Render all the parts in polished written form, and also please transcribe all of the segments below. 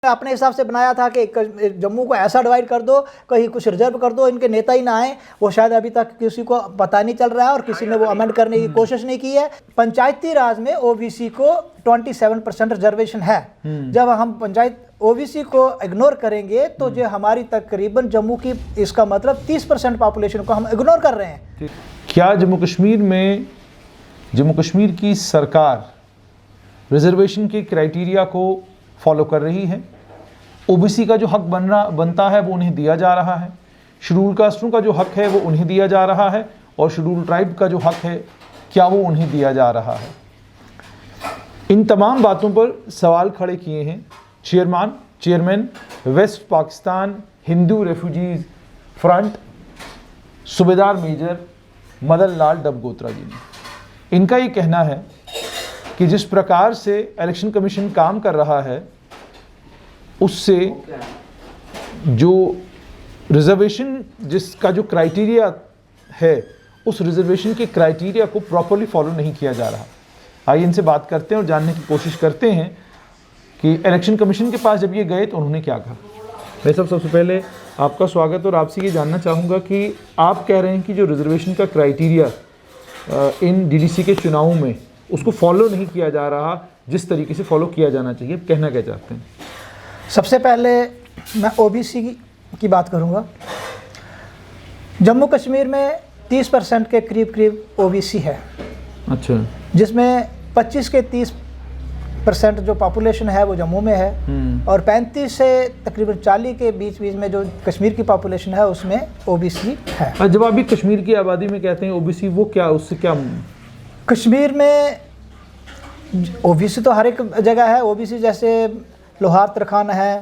अपने हिसाब से बनाया था कि जम्मू को ऐसा डिवाइड कर दो, कहीं कुछ रिजर्व कर दो, इनके नेता ही ना आए, वो शायद अभी तक किसी को पता नहीं चल रहा है और किसी ने वो अमेंड करने की कोशिश नहीं की है। पंचायती राज में ओबीसी को 27% रिजर्वेशन है। जब हम पंचायत ओबीसी को इग्नोर करेंगे तो जो हमारी तकरीबन जम्मू की, इसका मतलब 30% पॉपुलेशन को हम इग्नोर कर रहे हैं। क्या जम्मू कश्मीर की सरकार रिजर्वेशन के क्राइटेरिया को फॉलो कर रही है? ओबीसी का जो हक बनता है वो उन्हें दिया जा रहा है, शेड्यूल कास्टों का जो हक है वो उन्हें दिया जा रहा है, और शेड्यूल ट्राइब का जो हक है क्या वो उन्हें दिया जा रहा है? इन तमाम बातों पर सवाल खड़े किए हैं chairman West Pakistan Hindu refugees front सूबेदार मेजर मदन लाल डबगोत्रा जी ने। इनका ये कहना है कि जिस प्रकार से इलेक्शन कमीशन काम कर रहा है उससे जो रिजर्वेशन जिसका जो क्राइटेरिया है उस रिजर्वेशन के क्राइटेरिया को प्रॉपर्ली फॉलो नहीं किया जा रहा। आइए इनसे बात करते हैं और जानने की कोशिश करते हैं कि इलेक्शन कमीशन के पास जब ये गए तो उन्होंने क्या कहा। मैं सबसे पहले आपका स्वागत और आपसे ये जानना चाहूँगा कि आप कह रहे हैं कि जो रिजर्वेशन का क्राइटेरिया इन डीडीसी के चुनावों में उसको फॉलो नहीं किया जा रहा जिस तरीके से फॉलो किया जाना चाहिए, कहना क्या चाहते हैं? सबसे पहले मैं ओबीसी की बात करूंगा। जम्मू कश्मीर में 30% के करीब ओबीसी है। अच्छा। जिसमें 25 के 30% जो पॉपुलेशन है वो जम्मू में है, और 35 से तकरीबन 40 के बीच में जो कश्मीर की पॉपुलेशन है उसमें ओबीसी है। जब आप भी कश्मीर की आबादी में कहते हैं ओबीसी, वो क्या, उससे क्या? कश्मीर में ओबीसी तो हर एक जगह है। ओबीसी जैसे लोहार तरखाना है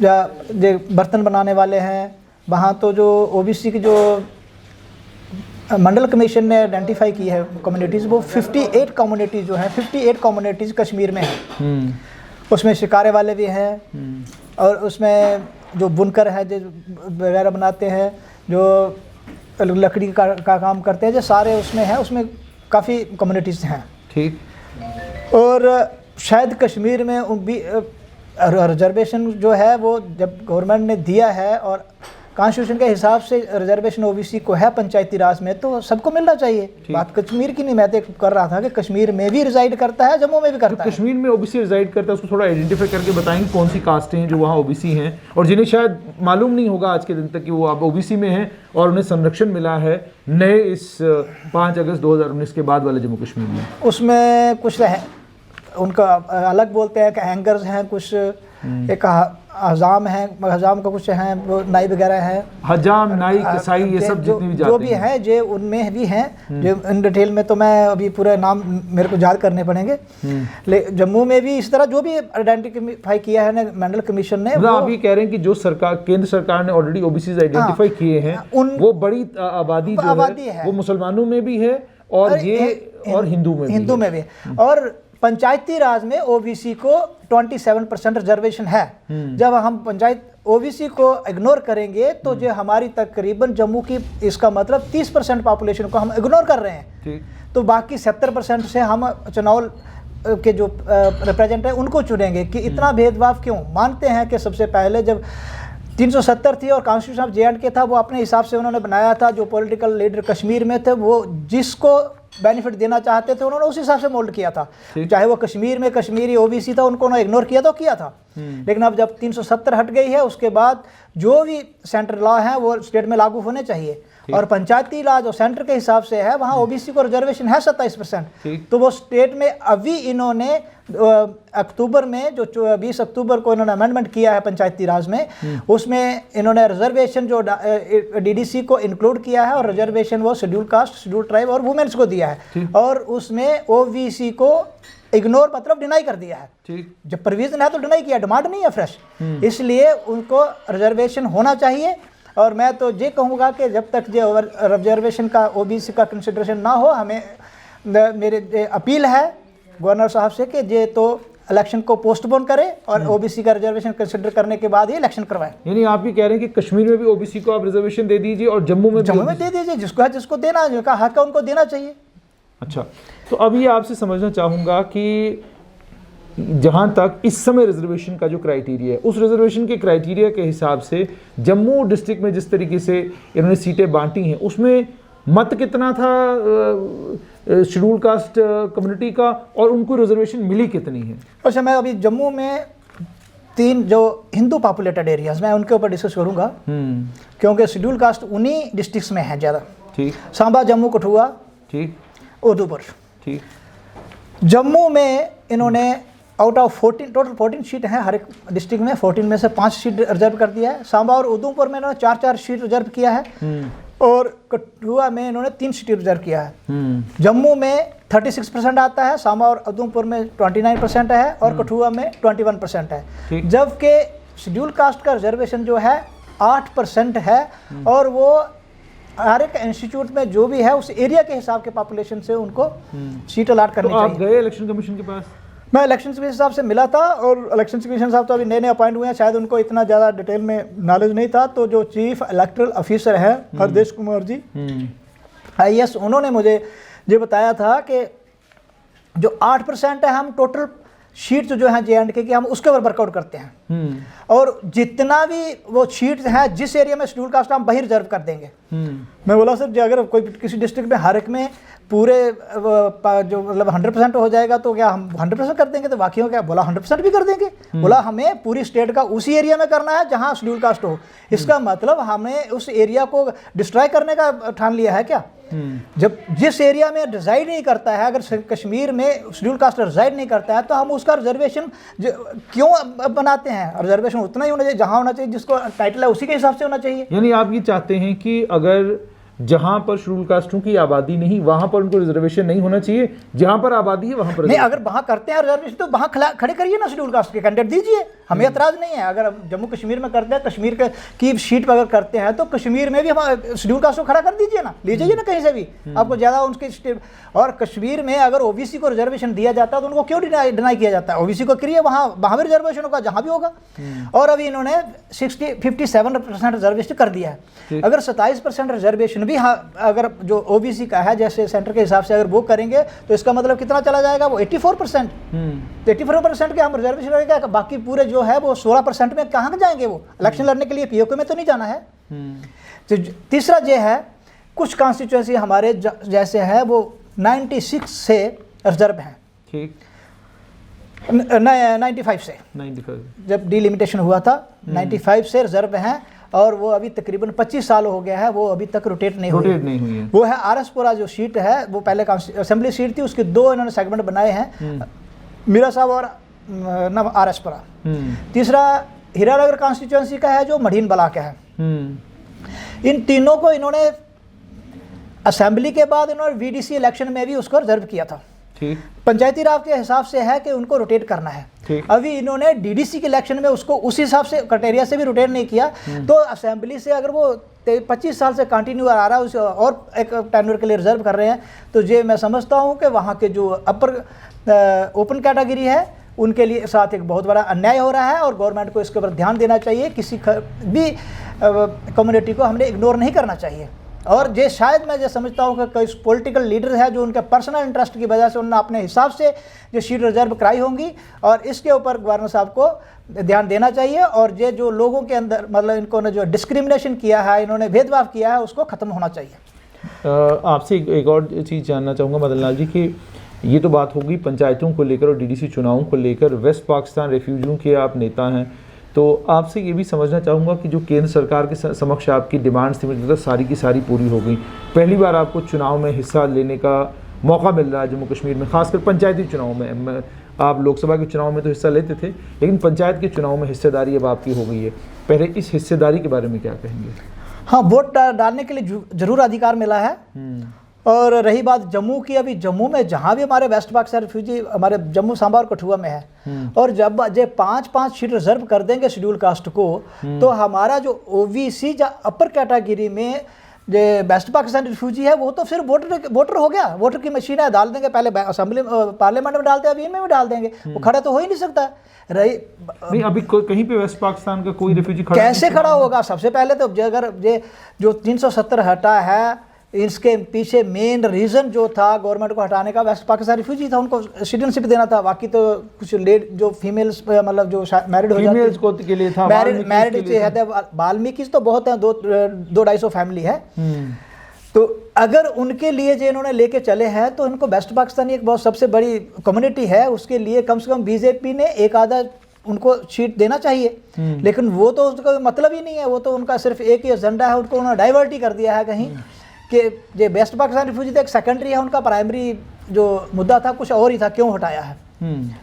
या जो बर्तन बनाने वाले हैं, वहाँ तो जो ओबीसी की जो मंडल कमीशन ने आइडेंटिफाई की है कम्युनिटीज़, वो 58 कम्युनिटीज़ जो हैं, 58 कम्युनिटीज़ कश्मीर में हैं। उसमें शिकारे वाले भी हैं, और उसमें जो बुनकर हैं जो वगैरह बनाते हैं, जो लकड़ी का काम करते हैं, जो सारे उसमें हैं, उसमें काफ़ी कम्युनिटीज़ हैं। ठीक। और शायद कश्मीर में भी रिजर्वेशन जो है वो जब गवर्नमेंट ने दिया है और कॉन्स्टिट्यूशन के हिसाब से रिजर्वेशन ओबीसी को है पंचायती राज में, तो सबको मिलना चाहिए। बात कश्मीर की नहीं, मैं तो कर रहा था कि कश्मीर में भी रिजाइड करता है, जम्मू में भी करता है। कश्मीर में ओबीसी रिजाइड करता है, उसको थोड़ा आइडेंटिफाई करके बताएंगे कौन सी कास्टें हैं जो वहाँ ओबीसी हैं और जिन्हें शायद मालूम नहीं होगा आज के दिन तक कि वो अब ओबीसी में हैं और उन्हें संरक्षण मिला है नए इस 5 अगस्त 2019 के बाद वाले जम्मू कश्मीर में। उसमें कुछ उनका अलग बोलते हैं कि हैंगर्स हैं, कुछ एक हजाम है, हजाम का कुछ हैं, वो नाई वगैरह हैं, हजाम नाई कसाई ये सब जितने भी जो भी हैं, जो उनमें भी हैं, जो इन डिटेल में तो मैं अभी पूरे नाम मेरे को याद करने पड़ेंगे। जम्मू में भी इस तरह जो भी आइडेंटिफाई किया है ना मंडल कमीशन ने, वो अभी कह रहे हैं कि जो सरकार, केंद्र सरकार ने ऑलरेडी ओबीसी आइडेंटिफाई किए हैं, वो बड़ी आबादी जो है वो मुसलमानों में भी है और हिंदू में भी। और पंचायती राज में ओबीसी को 27% रिजर्वेशन है। जब हम पंचायत ओबीसी को इग्नोर करेंगे तो जो हमारी तकरीबन जम्मू की, इसका मतलब 30% पॉपुलेशन को हम इग्नोर कर रहे हैं। तो बाकी 70% से हम चुनाव के जो रिप्रेजेंट है उनको चुनेंगे। कि इतना भेदभाव क्यों? मानते हैं कि सबसे पहले जब 370 थी और कॉन्स्टिट्यूशन ऑफ जे&के था, वो अपने हिसाब से उन्होंने बनाया था। जो पॉलिटिकल लीडर कश्मीर में थे वो जिसको बेनिफिट देना चाहते थे उन्होंने उस हिसाब से मोल्ड किया था। चाहे वो कश्मीर में कश्मीरी ओबीसी था, उनको उन्होंने इग्नोर किया तो किया था। लेकिन अब जब 370 हट गई है, उसके बाद जो भी सेंट्रल लॉ है वो स्टेट में लागू होने चाहिए। और पंचायती राज और सेंटर के हिसाब से है, वहाँ ओबीसी को रिजर्वेशन है 27%। तो वो स्टेट में अभी इन्होंने अक्टूबर में जो 20 अक्टूबर को इन्होंने अमेंडमेंट किया है पंचायती राज में, उसमें इन्होंने रिजर्वेशन जो डीडीसी को इंक्लूड किया है, और रिजर्वेशन वो शेड्यूल कास्ट, शेड्यूल ट्राइब और वुमेन्स को दिया है, और उसमें ओबीसी को इग्नोर मतलब डिनाई कर दिया है। जब प्रोविजन है तो डिनाई किया, डिमांड नहीं है फ्रेश। इसलिए उनको रिजर्वेशन होना चाहिए। और मैं तो ये कहूँगा कि जब तक जो रिजर्वेशन का ओबीसी का कंसिडरेशन ना हो, हमें मेरे अपील है गवर्नर साहब से कि ये तो इलेक्शन को पोस्टपोन करे और ओबीसी का रिजर्वेशन कंसिडर करने के बाद ही इलेक्शन करवाएं। यानी आप भी कह रहे हैं कि कश्मीर में भी ओबीसी को आप रिजर्वेशन दे दीजिए और जम्मू में दे दीजिए, जिसको देना, जिनका हक है उनको देना चाहिए। अच्छा, तो अभी आपसे समझना चाहूँगा कि जहां तक इस समय रिजर्वेशन का जो क्राइटेरिया है, उस रिजर्वेशन के क्राइटेरिया के हिसाब से जम्मू डिस्ट्रिक्ट में जिस तरीके से इन्होंने सीटें बांटी हैं, उसमें मत कितना था शेड्यूल कास्ट कम्युनिटी का, और उनको रिजर्वेशन मिली कितनी है? अच्छा, मैं अभी जम्मू में 3 जो हिंदू पॉपुलेटेड एरियाज मैं उनके ऊपर डिस्कस करूंगा, क्योंकि शेड्यूल कास्ट उन्हीं डिस्ट्रिक्ट्स में है ज़्यादा। ठीक। सांबा, जम्मू, कठुआ, ठीक, उधमपुर। ठीक। जम्मू में इन्होंने आउट ऑफ 14 टोटल 14 सीट हैं हर एक डिस्ट्रिक्ट में, 14 में से 5 सीट रिजर्व कर दिया है। सांबा और उधमपुर में इन्होंने 4-4 सीट रिजर्व किया है, और कठुआ में इन्होंने 3 सीट रिजर्व किया है। जम्मू में 36% आता है, सांबा और उधमपुर में 29% है, और कठुआ में 21% है। जबकि शेड्यूल कास्ट का रिजर्वेशन जो है 8% है, और वो हर एक इंस्टीट्यूट में जो भी है उस एरिया के हिसाब के पॉपुलेशन से उनको सीट अलाट करनी चाहिए। आप गए इलेक्शन कमीशन के पास? मैं इलेक्शन कमीशन साहब से मिला था, और इलेक्शन कमीशन साहब तो अभी नए अपॉइंट हुए हैं, शायद उनको इतना ज़्यादा डिटेल में नॉलेज नहीं था। तो जो चीफ इलेक्टरल ऑफिसर है हरदेश कुमार जी IAS, उन्होंने मुझे ये बताया था कि जो 8% है, हम टोटल शीट्स जो है JNK की, हम उसके ऊपर वर्कआउट करते हैं, और जितना भी वो शीट्स हैं जिस एरिया में शेड्यूल कास्ट हम वही रिजर्व कर देंगे। मैं बोला सर, अगर कोई किसी डिस्ट्रिक्ट में हर एक में पूरे जो मतलब 100% हो जाएगा तो क्या हम 100% कर देंगे? तो बाकियों क्या? बोला 100% भी कर देंगे। बोला हमें पूरी स्टेट का उसी एरिया में करना है जहां शेड्यूल कास्ट हो। इसका मतलब हमें उस एरिया को डिस्ट्रॉय करने का ठान लिया है क्या? जब जिस एरिया में रिजाइड नहीं करता है, अगर कश्मीर में शेड्यूल कास्ट रिजाइड नहीं करता है, तो हम उसका रिजर्वेशन क्यों बनाते हैं? रिजर्वेशन उतना ही होना चाहिए जहां होना चाहिए, जिसको टाइटल है उसी के हिसाब से होना चाहिए। यानी आप ये चाहते हैं कि अगर जहां पर शेड्यूल कास्टों की आबादी नहीं, वहां पर उनको रिजर्वेशन नहीं होना चाहिए, जहां पर आबादी है वहां पर नहीं। अगर वहां करते हैं रिजर्वेशन तो वहां खड़े करिए ना, शेड्यूल कास्ट के कैंडिडेट दीजिए, हमें एतराज नहीं है। अगर जम्मू कश्मीर में करते हैं, कश्मीर की सीट पर अगर करते हैं, तो कश्मीर में भी हम शेड्यूल कास्ट को खड़ा कर दीजिए ना, ले जाइए ना कहीं से भी, आपको ज़्यादा उनकी। और कश्मीर में अगर OBC को रिजर्वेशन दिया जाता है तो उनको क्यों डिनाई किया जाता है? OBC को करिए, वहाँ भी रिजर्वेशन होगा जहाँ भी होगा। और अभी इन्होंने 57% रिजर्वेशन कर दिया है। अगर 27% रिजर्वेशन भी अगर जो OBC का है, जैसे सेंटर के हिसाब से अगर वो करेंगे, तो इसका मतलब कितना चला जाएगा? वो 84%। 84% के हम रिजर्वेशन करेंगे, बाकी पूरे जो है वो 16% में कहाँ जाएंगे? वो इलेक्शन लड़ने के लिए POK में तो नहीं जाना है। तो तीसरा जो है, कुछ कॉन्स्टिट्यूएंसी हमारे जैसे है वो 96 से रिजर्व हैं। ठीक। 95 से, 95 जब डिलिमिटेशन हुआ था 95 से रिजर्व हैं, और वो अभी तकरीबन 25 साल हो गया है, वो अभी तक रोटेट नहीं हुई है। वो है आरएसपुरा जो सीट है, वो पहले असेंबली सीट थी, उसके 2 इन्होंने सेगमेंट बनाए हैं, मीरा साहब और नव आरएसपुरा। तीसरा हीरानगर कॉन्स्टिट्यूएंसी का है, जो मढ़ीन बला का है। इन तीनों को इन्होंने असेंबली के बाद इन्होंने VDC इलेक्शन में भी उसको रिजर्व किया था। ठीक। पंचायती राज के हिसाब से है कि उनको रोटेट करना है। अभी इन्होंने DDC के इलेक्शन में उसको उस हिसाब से क्राइटेरिया से भी रोटेट नहीं किया, तो असेंबली से अगर वो 25 साल से कंटिन्यू आ रहा है, उसे और एक टेन्योर के लिए रिजर्व कर रहे हैं, तो ये मैं समझता हूँ कि वहाँ के जो अपर ओपन कैटेगरी है उनके लिए साथ एक बहुत बड़ा अन्याय हो रहा है, और गवर्नमेंट को इसके ऊपर ध्यान देना चाहिए। किसी भी कम्युनिटी को हमने इग्नोर नहीं करना चाहिए। और ये शायद मैं ये समझता हूँ कि कोई पॉलिटिकल लीडर है जो उनके पर्सनल इंटरेस्ट की वजह से उन्होंने अपने हिसाब से जो सीट रिजर्व कराई होंगी, और इसके ऊपर गवर्नर साहब को ध्यान देना चाहिए। और ये जो लोगों के अंदर मतलब इनको ने जो डिस्क्रिमिनेशन किया है, इन्होंने भेदभाव किया है, उसको ख़त्म होना चाहिए। आपसे एक और चीज़ जानना चाहूँगा मदन लाल जी कि ये तो बात होगी पंचायतों को लेकर और DDC चुनावों को लेकर। वेस्ट पाकिस्तान रेफ्यूजियों के आप नेता हैं, तो आपसे ये भी समझना चाहूँगा कि जो केंद्र सरकार के समक्ष आपकी डिमांड्स थी, मुझे सारी की सारी पूरी हो गई। पहली बार आपको चुनाव में हिस्सा लेने का मौका मिल रहा है जम्मू कश्मीर में, खासकर पंचायती चुनाव में। आप लोकसभा के चुनाव में तो हिस्सा लेते थे, लेकिन पंचायत के चुनाव में हिस्सेदारी अब आपकी हो गई है। पहले इस हिस्सेदारी के बारे में क्या कहेंगे? हाँ, वोट डालने के लिए जरूर अधिकार मिला है। और रही बात जम्मू की, अभी जम्मू में जहाँ भी हमारे वेस्ट पाकिस्तान रेफ्यूजी हमारे जम्मू, सांबा और कठुआ में है, और जब जे 5-5 सीट रिजर्व कर देंगे शेड्यूल कास्ट को, तो हमारा जो OBC या अपर कैटेगरी में जो वेस्ट पाकिस्तान रेफ्यूजी है, वो तो फिर वोटर हो गया। वोटर की मशीन है, डाल देंगे। पहले असेंबली पार्लियामेंट में डालते हैं, अभी इनमें भी डाल देंगे। वो खड़ा तो हो ही नहीं सकता। नहीं, अभी कहीं पे वेस्ट पाकिस्तान का कोई रेफ्यूजी कैसे खड़ा होगा? सबसे पहले तो अगर ये जो 370 हटा है, इसके पीछे मेन रीज़न जो था गवर्नमेंट को हटाने का, वेस्ट पाकिस्तान रिफ्यूजी था, उनको सिटीजनशिप देना था। बाकी तो कुछ लेट जो फीमेल्स मतलब जो मैरिड हो जाती फीमेल्स को के लिए था, मैरिड से है, वाल्मीकि तो बहुत है, 200-250 फैमिली है। तो अगर उनके लिए जो इन्होंने लेके चले हैं तो इनको वेस्ट पाकिस्तानी एक बहुत सबसे बड़ी कम्युनिटी है, उसके लिए कम से कम बीजेपी ने एक आधा उनको सीट देना चाहिए। लेकिन वो तो उसका मतलब ही नहीं है, वो तो उनका सिर्फ एक ही एजेंडा है, उनको उन्होंने डाइवर्ट ही कर दिया है कहीं कि जो वेस्ट पाकिस्तान रिफ्यूजी थे एक सेकेंडरी है, उनका प्राइमरी जो मुद्दा था कुछ और ही था, क्यों हटाया है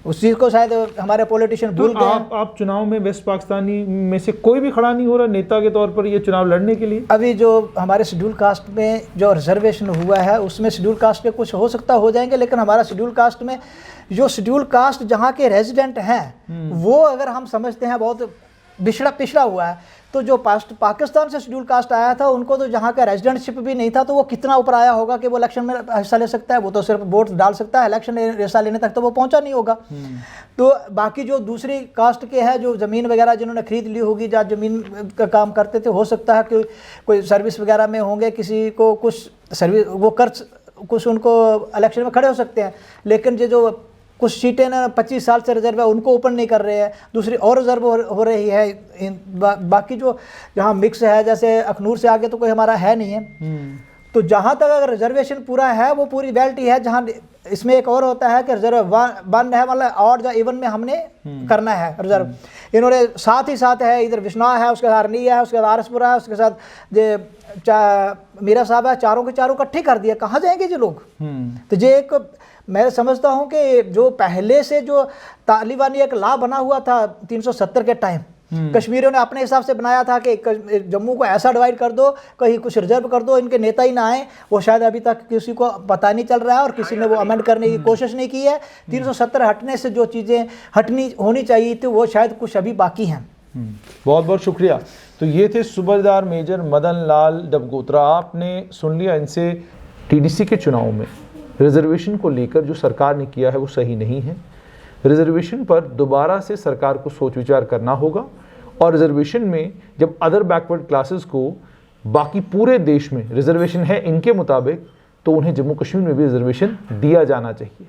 उस चीज़ को शायद हमारे पॉलिटिशियन भूल गए। आप चुनाव में वेस्ट पाकिस्तानी में से कोई भी खड़ा नहीं हो रहा नेता के तौर पर ये चुनाव लड़ने के लिए? अभी जो हमारे शेड्यूल कास्ट में जो रिजर्वेशन हुआ है उसमें शेड्यूल कास्ट के कुछ हो सकता हो जाएंगे, लेकिन हमारा शेड्यूल कास्ट में जो शेड्यूल कास्ट जहाँ के रेजिडेंट हैं वो अगर हम समझते हैं बहुत पिछड़ा हुआ है, तो जो पाकिस्तान से शेड्यूल कास्ट आया था उनको तो जहाँ का रेजिडेंटशिप भी नहीं था, तो वो कितना ऊपर आया होगा कि वो इलेक्शन में हिस्सा ले सकता है? वो तो सिर्फ वोट डाल सकता है, इलेक्शन हिस्सा लेने तक तो वो पहुँचा नहीं होगा। तो बाकी जो दूसरी कास्ट के हैं जो ज़मीन वगैरह जिन्होंने खरीद ली होगी, जहाँ ज़मीन का काम करते थे, हो सकता है कि कोई सर्विस वगैरह में होंगे, किसी को कुछ सर्विस वो कर कुछ उनको इलेक्शन में खड़े हो सकते हैं। लेकिन जो कुछ सीटें ना 25 साल से रिजर्व है उनको ओपन नहीं कर रहे हैं, दूसरी और रिजर्व हो रही है। बाकी जो जहाँ मिक्स है, जैसे अखनूर से आगे तो कोई हमारा है नहीं है, तो जहाँ तक अगर रिजर्वेशन पूरा है वो पूरी बेल्ट ही है। जहाँ इसमें एक और होता है कि रिजर्व वन है, मतलब ऑड या इवन में हमने करना है रिजर्व। इन्होंने साथ ही साथ है, इधर बिश्नौर है, उसके साथ अरनी है, उसके बाद आरसपुरा है, उसके साथ जो मीरा साहब है, चारों के चारों इकट्ठे कर दिया। कहाँ जाएंगे जो लोग? तो ये एक मैं समझता हूँ कि जो पहले से जो तालिबानी एक लॉ बना हुआ था 370 के टाइम, कश्मीरियों ने अपने हिसाब से बनाया था कि जम्मू को ऐसा डिवाइड कर दो, कहीं कुछ रिजर्व कर दो, इनके नेता ही ना आए, वो शायद अभी तक किसी को पता नहीं चल रहा है और किसी ने वो अमेंड करने की कोशिश नहीं की है। 370 हटने से जो चीज़ें हटनी होनी चाहिए थी वो शायद कुछ अभी बाकी हैं। बहुत बहुत शुक्रिया। तो ये थे सूबेदार मेजर मदन लाल डबगोत्रा। आपने सुन लिया इनसे TDC के चुनाव में रिजर्वेशन को लेकर जो सरकार ने किया है वो सही नहीं है। रिजर्वेशन पर दोबारा से सरकार को सोच विचार करना होगा और रिजर्वेशन में जब अदर बैकवर्ड क्लासेस को बाकी पूरे देश में रिजर्वेशन है इनके मुताबिक, तो उन्हें जम्मू कश्मीर में भी रिजर्वेशन दिया जाना चाहिए।